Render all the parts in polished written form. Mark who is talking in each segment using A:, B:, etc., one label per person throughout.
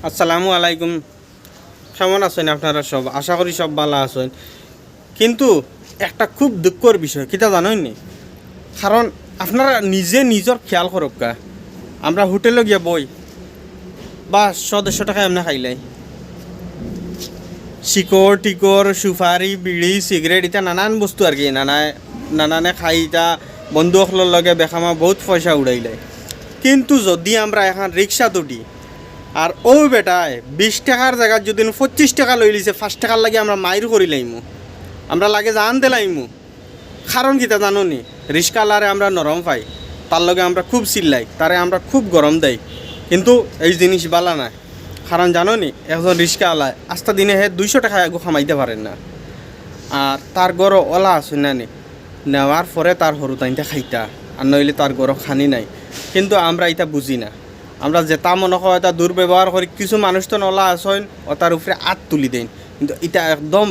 A: আসসালামু আলাইকুম। কেমন আছেন আপনারা সব? আশা করি সব ভালো আছেন। কিন্তু একটা খুব দুঃখের বিষয় কিতা জানেন নি? কারণ আপনারা নিজে নিজের খেয়াল করক কা। আমরা হোটেলে গিয়া বই বা 100-150 টাকা এমনি খাইলাই, শিকড় টিকর সুপারি বিড়ি সিগারেট ইটা নানান বস্তু আর কি নানানে খাই ইটা বন্ধুসকলের লগে বেখামা বহুত পয়সা উড়াইলাই। কিন্তু যদি আমরা এখন রিক্সা উঠি আর ও বেটায় 20 টাকার জায়গা যদি 25 টাকা লই লিছে, 5 টাকার লাগে আমরা মাইর করি লাইমু, আমরা লাগে জান দিলাইমু। কারণ কিতা জানো নি? রিক্সাওয়ালারে আমরা নরম পাই, তার লগে আমরা খুব চিল্লাই, তারে আমরা খুব গরম দেই। কিন্তু এই জিনিস বালা না। কারণ জানো নি, একজন রিক্সাওয়ালায় আস্তা দিনে 200 টাকা এগো খামাইতে পারেন না। আর তার গড় ওলা আছে না নি, নেওয়ার পরে তার সরু তাইতে খাইতা, আর নইলে তার গড় খানি নাই। কিন্তু আমরা এটা বুঝি না। আমরা যেটা মনে হয় এটা দুর্ব্যবহার করি। কিছু মানুষ তো নলা আসেন ও তার উপরে আত তুলি দেন, কিন্তু এটা একদম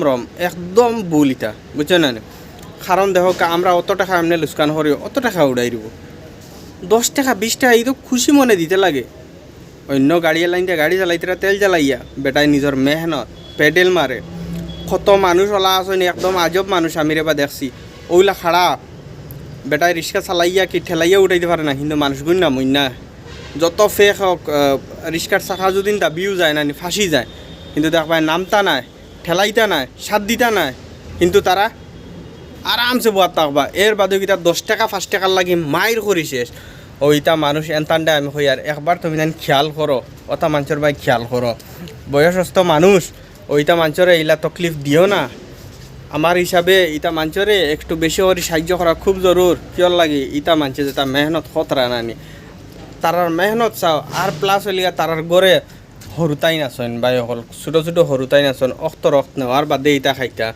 A: ভুল। এটা বুঝছেন না? কারণ দেখো আমরা অত টাকা এমনি লুস্কান করি, অত টাকা উড়াই দিব। 10 টাকা 20 টাকা এই তো খুশি মনে দিতে লাগে। অন্য গাড়ি লাইন দিয়ে গাড়ি চালাইতে তেল জ্বালাইয়া বেটায় নিজের মেহনত পেডেল মারে। কত মানুষ ওলা আসেন একদম আজব মানুষ আমি রেবা দেখছি, ওইলা খাড়া বেটায় রিক্সা চালাইয়া কি ঠেলাইয়া উঠাইতে পারে না, কিন্তু মানুষগুলো না মইনা যত ফেক হোক রিক্সার চাকা যদি দাবিও যায় না ফাঁসি যায়, কিন্তু দেখবাই নামতা নাই, ঠেলাইতা নাই, সাত দিতা নাই, কিন্তু তারা আরামসে বোয়ার থাকবা। এর বাদেও কিতা 10 টাকা 5 টাকার লাগি মাইর করি শেষ। ওইটা মানুষ এনতান্ডে আমি হই আর একবার তুমি যেন খেয়াল করো, ওটা মানুষের ভাই খেয়াল করো। বয়সস্থ মানুষ ওইটা মানুষের এইলা তকলিফ দিও না। আমার হিসাবে ইটা মানুষরে একটু বেশি করে সাহায্য করা খুব জরুর। কিয়র লাগে ইটা মানুষে যেটা মেহনত খতরা নানি, তারার মেহনত চাও। আর প্লাস হলিয়া তারার গড়ে হরুতাই নাচন বা অকল ছোটো ছোটো হরুতাই নাচন রক্ত নেওয়ার বাদে ইটা খাইতা,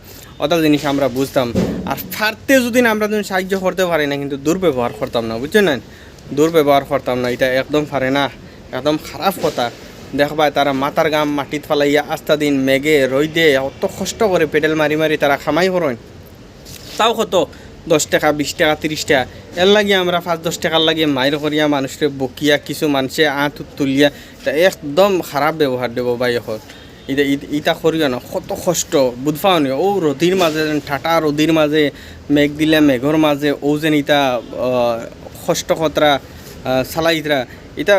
A: ওটা জিনিস আমরা বুঝতাম। আর ফারতে যদি আমরা যদি সাহায্য করতে পারি না, কিন্তু দুর্ব্যবহার করতাম না, বুঝছেন না? দুর্ব্যবহার করতাম না, এটা একদম পারে না, একদম খারাপ কথা। দেখবা তারা মাথার গাম মাটিত ফালাইয়া আস্তা দিন মেঘে রইদে অত কষ্ট করে পেডেল মারি মারি তারা খামাই করেন। তাও কত 10 টাকা 20 টাকা 30 টাকা এর লাগিয়ে আমরা 5-10 টাকার লাগিয়ে মাইর করিয়া মানুষকে বকিয়া কিছু মানুষে তুলিয়া, এটা একদম খারাপ ব্যবহার দেব ভাই। এখন ইটা করিও না, কত কষ্ট বুঝপাও নি? ও রদির মাঝে ঠাটা রদির মাঝে মেঘ দিলে মেঘর মাঝে ও যেন ইটা কষ্ট কতরা চালাইতরা। এটা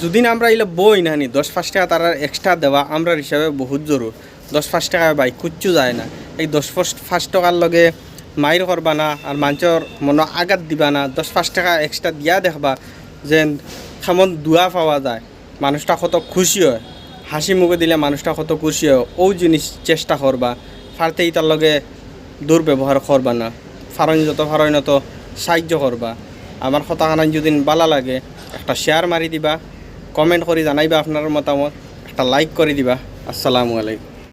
A: যদি না আমরা এলে বই না নি 10-5 টাকা তারা এক্সট্রা দেওয়া আমরা হিসাবে বহুত জরুর। 10-5 টাকা বাইক কুচ্ছু যায় না। এই 10-5 টাকার লগে মাইর করবা না, আর মানুষের মনে আঘাত দিবা না। 10-5 টাকা এক্সট্রা দিয়া দেখবা যে খামন দুয়া পাওয়া যায়, মানুষটা কত খুশি হয়। হাসি মুখে দিলে মানুষটা কত খুশি হয়। ও জিনিস চেষ্টা করবা। ফারতে ইটার লগে দুর্ব্যবহার করবা না। ফারণ যত ফারণত সাহায্য করবা। আমার কথাখানা যদি ভালো লাগে একটা শেয়ার মারি দিবা, কমেন্ট করে জানাইবা আপনার মতামত, একটা লাইক করে দিবা। আসসালামু আলাইকুম।